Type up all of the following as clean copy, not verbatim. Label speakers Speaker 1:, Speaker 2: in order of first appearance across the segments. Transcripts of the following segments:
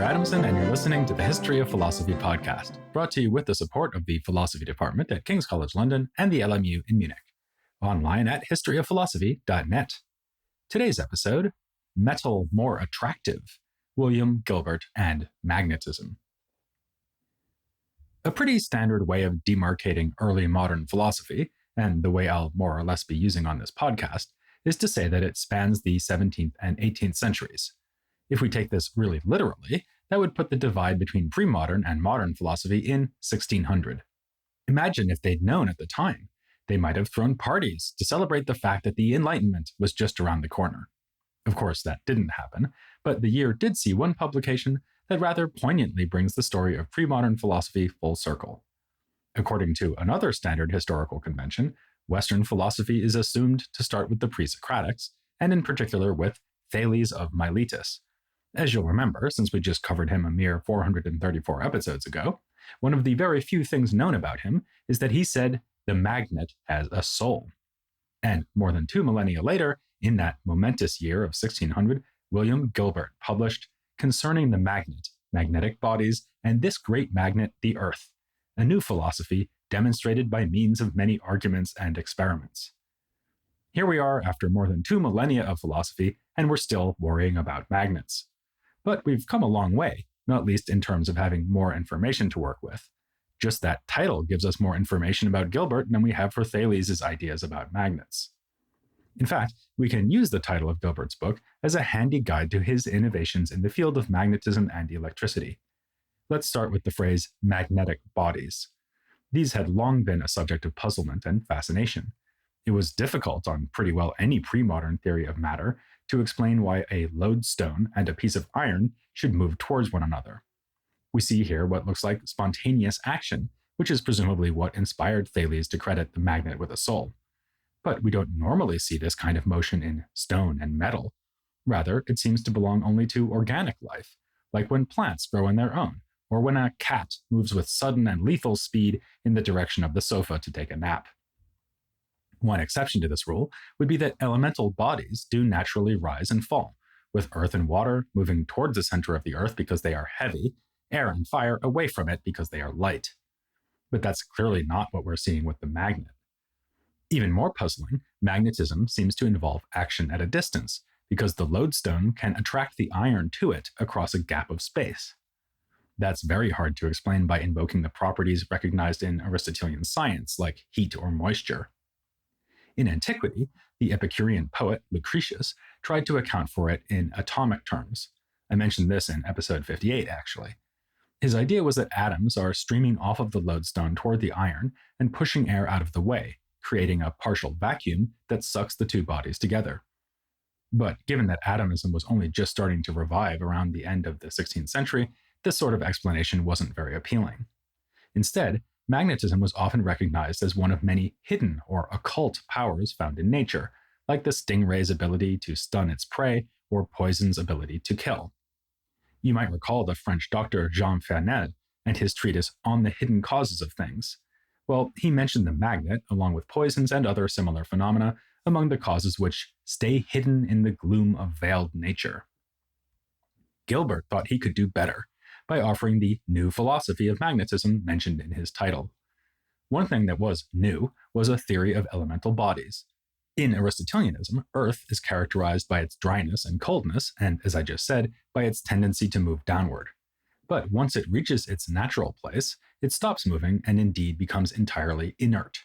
Speaker 1: Peter Adamson, and you're listening to the History of Philosophy podcast, brought to you with the support of the Philosophy Department at King's College London and the LMU in Munich. Online at historyofphilosophy.net. Today's episode, Metal More Attractive, William Gilbert and Magnetism. A pretty standard way of demarcating early modern philosophy, and the way I'll more or less be using on this podcast, is to say that it spans the 17th and 18th centuries. If we take this really literally, that would put the divide between pre-modern and modern philosophy in 1600. Imagine if they'd known at the time. They might have thrown parties to celebrate the fact that the Enlightenment was just around the corner. Of course, that didn't happen, but the year did see one publication that rather poignantly brings the story of pre-modern philosophy full circle. According to another standard historical convention, Western philosophy is assumed to start with the pre-Socratics, and in particular with Thales of Miletus. As you'll remember, since we just covered him a mere 434 episodes ago, one of the very few things known about him is that he said the magnet has a soul. And more than 2 millennia later, in that momentous year of 1600, William Gilbert published Concerning the Magnet, Magnetic Bodies, and this Great Magnet, the Earth, a new philosophy demonstrated by means of many arguments and experiments. Here we are after more than 2 millennia of philosophy, and we're still worrying about magnets. But we've come a long way, not least in terms of having more information to work with. Just that title gives us more information about Gilbert than we have for Thales' ideas about magnets. In fact, we can use the title of Gilbert's book as a handy guide to his innovations in the field of magnetism and electricity. Let's start with the phrase magnetic bodies. These had long been a subject of puzzlement and fascination. It was difficult on pretty well any pre-modern theory of matter to explain why a lodestone and a piece of iron should move towards one another. We see here what looks like spontaneous action, which is presumably what inspired Thales to credit the magnet with a soul. But we don't normally see this kind of motion in stone and metal. Rather, it seems to belong only to organic life, like when plants grow on their own, or when a cat moves with sudden and lethal speed in the direction of the sofa to take a nap. One exception to this rule would be that elemental bodies do naturally rise and fall, with earth and water moving towards the center of the earth because they are heavy, air and fire away from it because they are light. But that's clearly not what we're seeing with the magnet. Even more puzzling, magnetism seems to involve action at a distance, because the lodestone can attract the iron to it across a gap of space. That's very hard to explain by invoking the properties recognized in Aristotelian science, like heat or moisture. In antiquity, the Epicurean poet Lucretius tried to account for it in atomic terms. I mentioned this in episode 58, actually. His idea was that atoms are streaming off of the lodestone toward the iron and pushing air out of the way, creating a partial vacuum that sucks the two bodies together. But given that atomism was only just starting to revive around the end of the 16th century, this sort of explanation wasn't very appealing. Instead, magnetism was often recognized as one of many hidden or occult powers found in nature, like the stingray's ability to stun its prey or poison's ability to kill. You might recall the French doctor Jean Fernel and his treatise On the Hidden Causes of Things. Well, he mentioned the magnet, along with poisons and other similar phenomena, among the causes which stay hidden in the gloom of veiled nature. Gilbert thought he could do better by offering the new philosophy of magnetism mentioned in his title. One thing that was new was a theory of elemental bodies. In Aristotelianism, Earth is characterized by its dryness and coldness, and, as I just said, by its tendency to move downward. But once it reaches its natural place, it stops moving and indeed becomes entirely inert.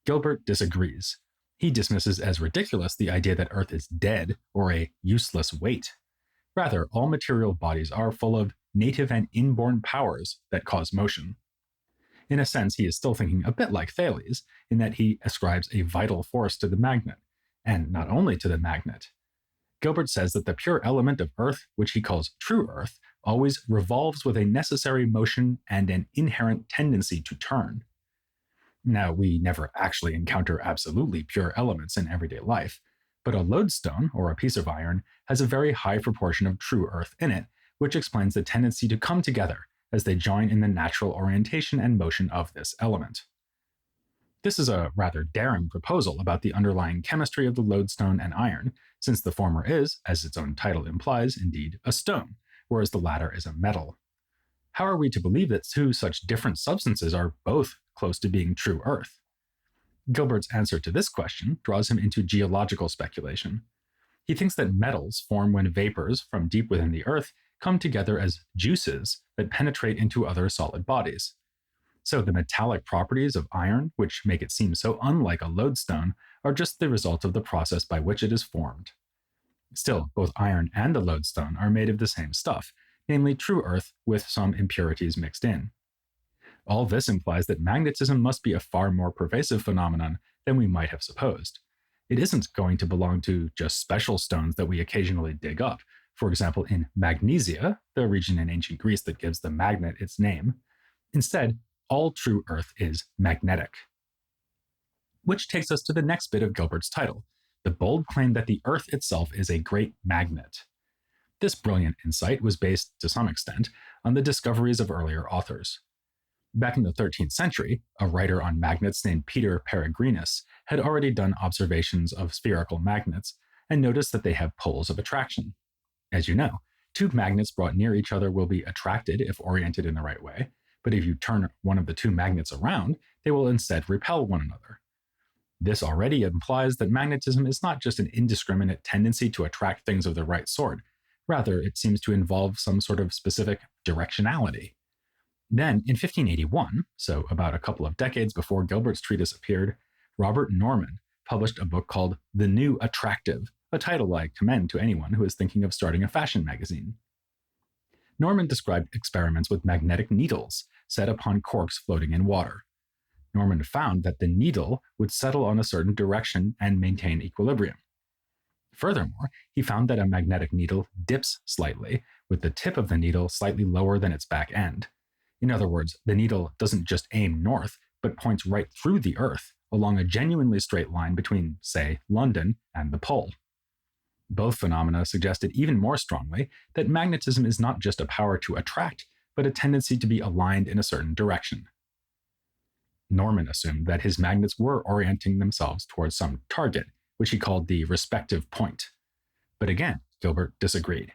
Speaker 1: Gilbert disagrees. He dismisses as ridiculous the idea that Earth is dead or a useless weight. Rather, all material bodies are full of native and inborn powers that cause motion. In a sense, he is still thinking a bit like Thales, in that he ascribes a vital force to the magnet, and not only to the magnet. Gilbert says that the pure element of Earth, which he calls true Earth, always revolves with a necessary motion and an inherent tendency to turn. Now, we never actually encounter absolutely pure elements in everyday life, but a lodestone, or a piece of iron, has a very high proportion of true Earth in it, which explains the tendency to come together as they join in the natural orientation and motion of this element. This is a rather daring proposal about the underlying chemistry of the lodestone and iron, since the former is, as its own title implies, indeed a stone, whereas the latter is a metal. How are we to believe that two such different substances are both close to being true Earth? Gilbert's answer to this question draws him into geological speculation. He thinks that metals form when vapors from deep within the Earth come together as juices that penetrate into other solid bodies. So the metallic properties of iron, which make it seem so unlike a lodestone, are just the result of the process by which it is formed. Still, both iron and the lodestone are made of the same stuff, namely true Earth with some impurities mixed in. All this implies that magnetism must be a far more pervasive phenomenon than we might have supposed. It isn't going to belong to just special stones that we occasionally dig up, for example in Magnesia, the region in ancient Greece that gives the magnet its name. Instead, all true Earth is magnetic. Which takes us to the next bit of Gilbert's title, the bold claim that the Earth itself is a great magnet. This brilliant insight was based, to some extent, on the discoveries of earlier authors. Back in the 13th century, a writer on magnets named Peter Peregrinus had already done observations of spherical magnets and noticed that they have poles of attraction. As you know, two magnets brought near each other will be attracted if oriented in the right way, but if you turn one of the two magnets around, they will instead repel one another. This already implies that magnetism is not just an indiscriminate tendency to attract things of the right sort. Rather, it seems to involve some sort of specific directionality. Then, in 1581, so about a couple of decades before Gilbert's treatise appeared, Robert Norman published a book called The New Attractive, a title I commend to anyone who is thinking of starting a fashion magazine. Norman described experiments with magnetic needles set upon corks floating in water. Norman found that the needle would settle on a certain direction and maintain equilibrium. Furthermore, he found that a magnetic needle dips slightly, with the tip of the needle slightly lower than its back end. In other words, the needle doesn't just aim north, but points right through the Earth, along a genuinely straight line between, say, London and the pole. Both phenomena suggested even more strongly that magnetism is not just a power to attract, but a tendency to be aligned in a certain direction. Norman assumed that his magnets were orienting themselves towards some target, which he called the respective point. But again, Gilbert disagreed.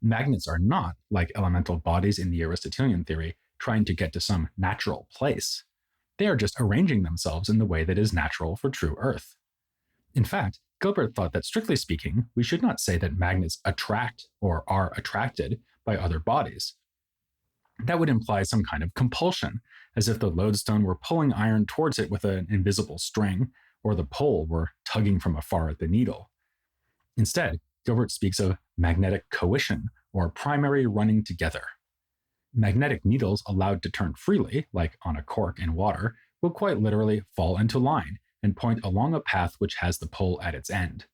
Speaker 1: Magnets are not, like elemental bodies in the Aristotelian theory, trying to get to some natural place. They are just arranging themselves in the way that is natural for true Earth. In fact, Gilbert thought that strictly speaking, we should not say that magnets attract or are attracted by other bodies. That would imply some kind of compulsion, as if the lodestone were pulling iron towards it with an invisible string, or the pole were tugging from afar at the needle. Instead, Gilbert speaks of magnetic coition, or primary running together. Magnetic needles allowed to turn freely, like on a cork in water, will quite literally fall into line and point along a path which has the pole at its end.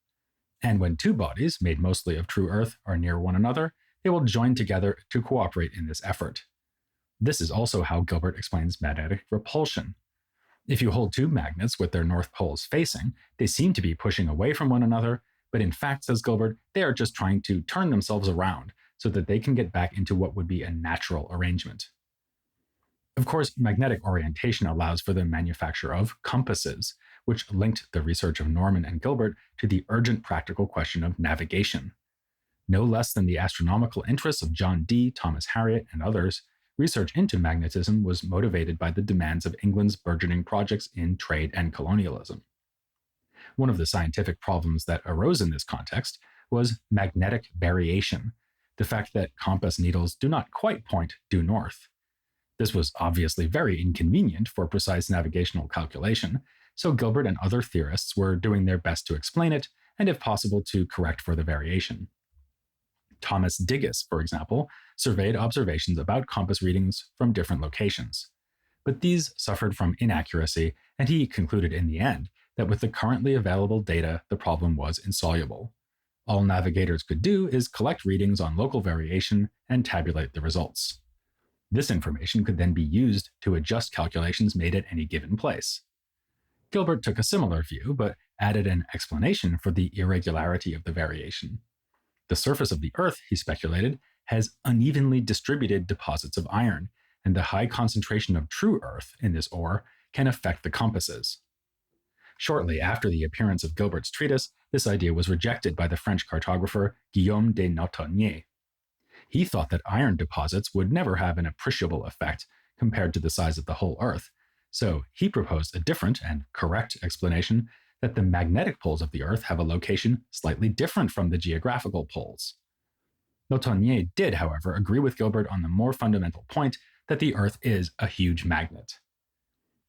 Speaker 1: And when two bodies, made mostly of true Earth, are near one another, they will join together to cooperate in this effort. This is also how Gilbert explains magnetic repulsion. If you hold two magnets with their north poles facing, they seem to be pushing away from one another, but in fact, says Gilbert, they are just trying to turn themselves around so that they can get back into what would be a natural arrangement. Of course, magnetic orientation allows for the manufacture of compasses, which linked the research of Norman and Gilbert to the urgent practical question of navigation. No less than the astronomical interests of John Dee, Thomas Harriot, and others, research into magnetism was motivated by the demands of England's burgeoning projects in trade and colonialism. One of the scientific problems that arose in this context was magnetic variation, the fact that compass needles do not quite point due north. This was obviously very inconvenient for precise navigational calculation, so Gilbert and other theorists were doing their best to explain it, and if possible to correct for the variation. Thomas Digges, for example, surveyed observations about compass readings from different locations. But these suffered from inaccuracy, and he concluded in the end that with the currently available data, the problem was insoluble. All navigators could do is collect readings on local variation and tabulate the results. This information could then be used to adjust calculations made at any given place. Gilbert took a similar view, but added an explanation for the irregularity of the variation. The surface of the Earth, he speculated, has unevenly distributed deposits of iron, and the high concentration of true Earth in this ore can affect the compasses. Shortly after the appearance of Gilbert's treatise, this idea was rejected by the French cartographer Guillaume de Notonnier. He thought that iron deposits would never have an appreciable effect compared to the size of the whole Earth, so he proposed a different and correct explanation that the magnetic poles of the Earth have a location slightly different from the geographical poles. Notonnier did, however, agree with Gilbert on the more fundamental point that the Earth is a huge magnet.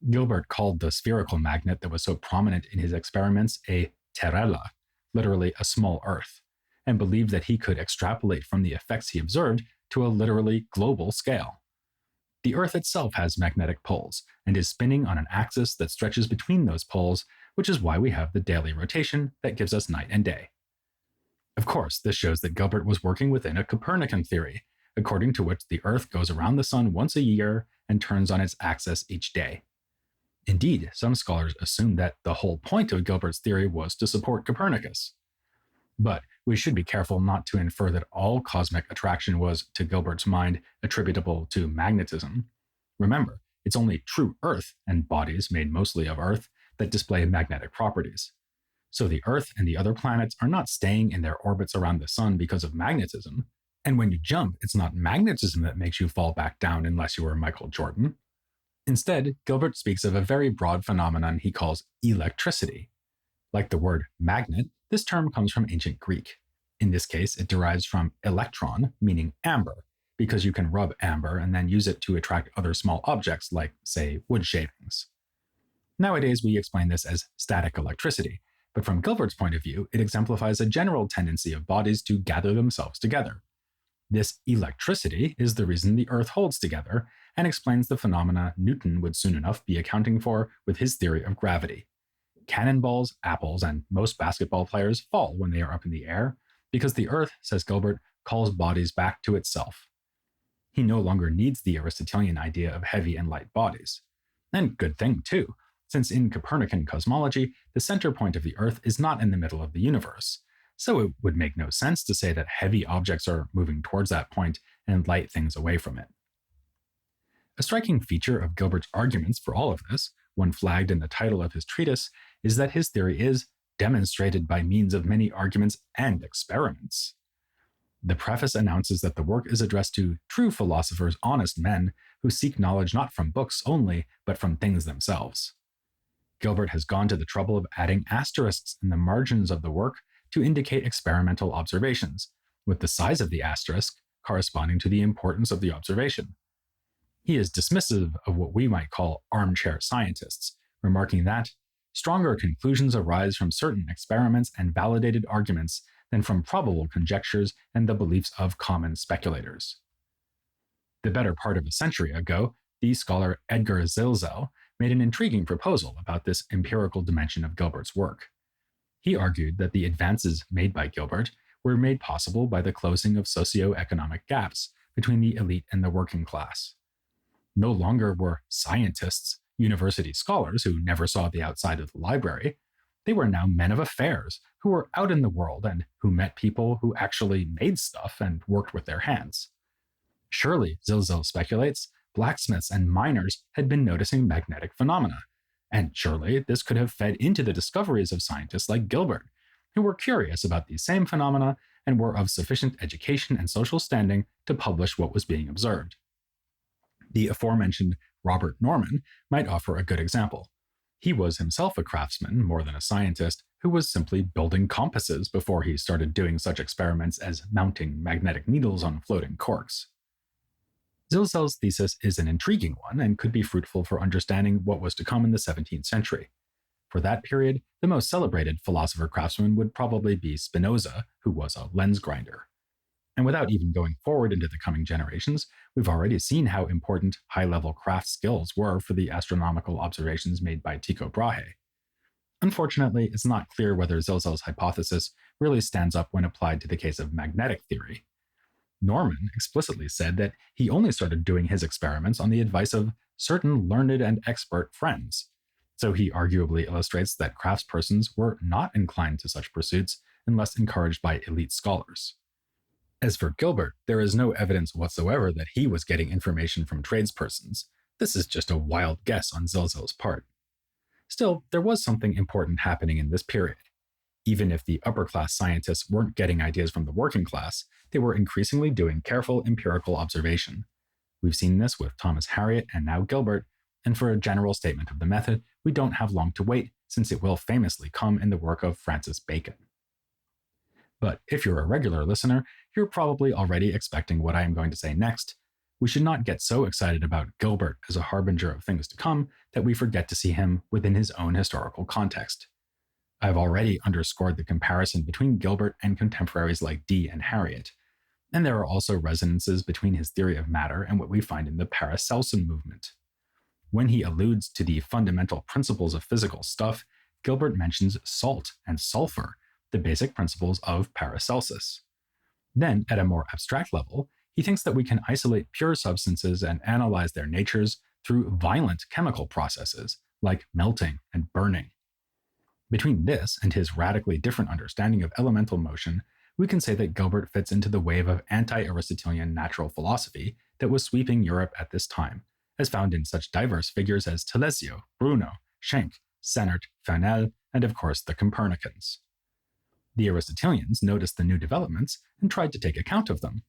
Speaker 1: Gilbert called the spherical magnet that was so prominent in his experiments a terrella, literally a small Earth, and believed that he could extrapolate from the effects he observed to a literally global scale. The Earth itself has magnetic poles and is spinning on an axis that stretches between those poles, which is why we have the daily rotation that gives us night and day. Of course, this shows that Gilbert was working within a Copernican theory, according to which the Earth goes around the Sun once a year and turns on its axis each day. Indeed, some scholars assume that the whole point of Gilbert's theory was to support Copernicus. But we should be careful not to infer that all cosmic attraction was, to Gilbert's mind, attributable to magnetism. Remember, it's only true Earth and bodies made mostly of Earth that display magnetic properties. So the Earth and the other planets are not staying in their orbits around the Sun because of magnetism. And when you jump, it's not magnetism that makes you fall back down unless you are Michael Jordan. Instead, Gilbert speaks of a very broad phenomenon he calls electricity. Like the word magnet, this term comes from ancient Greek. In this case, it derives from electron, meaning amber, because you can rub amber and then use it to attract other small objects like, say, wood shavings. Nowadays, we explain this as static electricity, but from Gilbert's point of view, it exemplifies a general tendency of bodies to gather themselves together. This electricity is the reason the Earth holds together and explains the phenomena Newton would soon enough be accounting for with his theory of gravity. Cannonballs, apples, and most basketball players fall when they are up in the air because the Earth, says Gilbert, calls bodies back to itself. He no longer needs the Aristotelian idea of heavy and light bodies. And good thing, too, since in Copernican cosmology, the center point of the Earth is not in the middle of the universe. So it would make no sense to say that heavy objects are moving towards that point and light things away from it. A striking feature of Gilbert's arguments for all of this, one flagged in the title of his treatise, is that his theory is demonstrated by means of many arguments and experiments. The preface announces that the work is addressed to true philosophers, honest men, who seek knowledge not from books only, but from things themselves. Gilbert has gone to the trouble of adding asterisks in the margins of the work to indicate experimental observations, with the size of the asterisk corresponding to the importance of the observation. He is dismissive of what we might call armchair scientists, remarking that stronger conclusions arise from certain experiments and validated arguments than from probable conjectures and the beliefs of common speculators. The better part of a century ago, the scholar Edgar Zilsel made an intriguing proposal about this empirical dimension of Gilbert's work. He argued that the advances made by Gilbert were made possible by the closing of socio-economic gaps between the elite and the working class. No longer were scientists university scholars who never saw the outside of the library. They were now men of affairs who were out in the world and who met people who actually made stuff and worked with their hands. Surely, Zilsel speculates, blacksmiths and miners had been noticing magnetic phenomena, and surely this could have fed into the discoveries of scientists like Gilbert, who were curious about these same phenomena and were of sufficient education and social standing to publish what was being observed. The aforementioned Robert Norman might offer a good example. He was himself a craftsman more than a scientist who was simply building compasses before he started doing such experiments as mounting magnetic needles on floating corks. Zilsel's thesis is an intriguing one and could be fruitful for understanding what was to come in the 17th century. For that period, the most celebrated philosopher-craftsman would probably be Spinoza, who was a lens grinder. And without even going forward into the coming generations, we've already seen how important high-level craft skills were for the astronomical observations made by Tycho Brahe. Unfortunately, it's not clear whether Zilsel's hypothesis really stands up when applied to the case of magnetic theory. Norman explicitly said that he only started doing his experiments on the advice of certain learned and expert friends, so he arguably illustrates that craftspersons were not inclined to such pursuits unless encouraged by elite scholars. As for Gilbert, there is no evidence whatsoever that he was getting information from tradespersons. This is just a wild guess on Zilsel's part. Still, there was something important happening in this period. Even if the upper class scientists weren't getting ideas from the working class, they were increasingly doing careful empirical observation. We've seen this with Thomas Harriot and now Gilbert, and for a general statement of the method, we don't have long to wait, since it will famously come in the work of Francis Bacon. But if you're a regular listener, you're probably already expecting what I am going to say next. We should not get so excited about Gilbert as a harbinger of things to come that we forget to see him within his own historical context. I've already underscored the comparison between Gilbert and contemporaries like Dee and Harriot, and there are also resonances between his theory of matter and what we find in the Paracelsian movement. When he alludes to the fundamental principles of physical stuff, Gilbert mentions salt and sulfur, the basic principles of Paracelsus. Then, at a more abstract level, he thinks that we can isolate pure substances and analyze their natures through violent chemical processes, like melting and burning. Between this and his radically different understanding of elemental motion, we can say that Gilbert fits into the wave of anti-Aristotelian natural philosophy that was sweeping Europe at this time, as found in such diverse figures as Telesio, Bruno, Schenk, Sennert, Fanel, and of course the Copernicans. The Aristotelians noticed the new developments and tried to take account of them.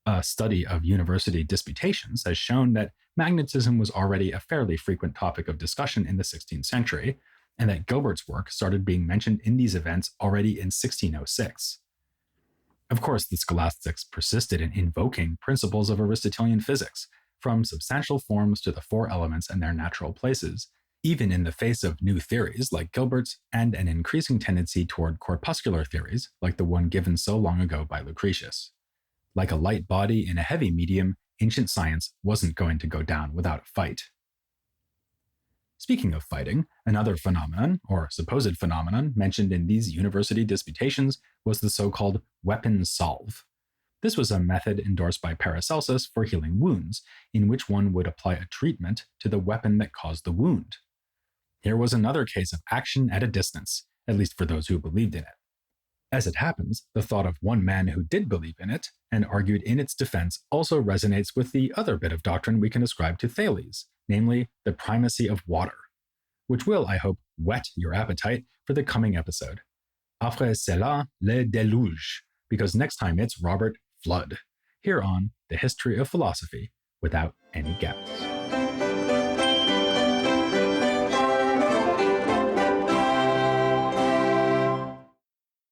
Speaker 1: A study of university disputations has shown that magnetism was already a fairly frequent topic of discussion in the 16th century, and that Gilbert's work started being mentioned in these events already in 1606. Of course, the scholastics persisted in invoking principles of Aristotelian physics, from substantial forms to the four elements and their natural places, even in the face of new theories like Gilbert's and an increasing tendency toward corpuscular theories like the one given so long ago by Lucretius. Like a light body in a heavy medium, ancient science wasn't going to go down without a fight. Speaking of fighting, another phenomenon, or supposed phenomenon, mentioned in these university disputations was the so-called weapon salve. This was a method endorsed by Paracelsus for healing wounds, in which one would apply a treatment to the weapon that caused the wound. Here was another case of action at a distance, at least for those who believed in it. As it happens, the thought of one man who did believe in it, and argued in its defense, also resonates with the other bit of doctrine we can ascribe to Thales, namely the primacy of water, which will, I hope, whet your appetite for the coming episode. Après cela, le déluge, because next time it's Robert Flood, here on The History of Philosophy Without Any Gaps.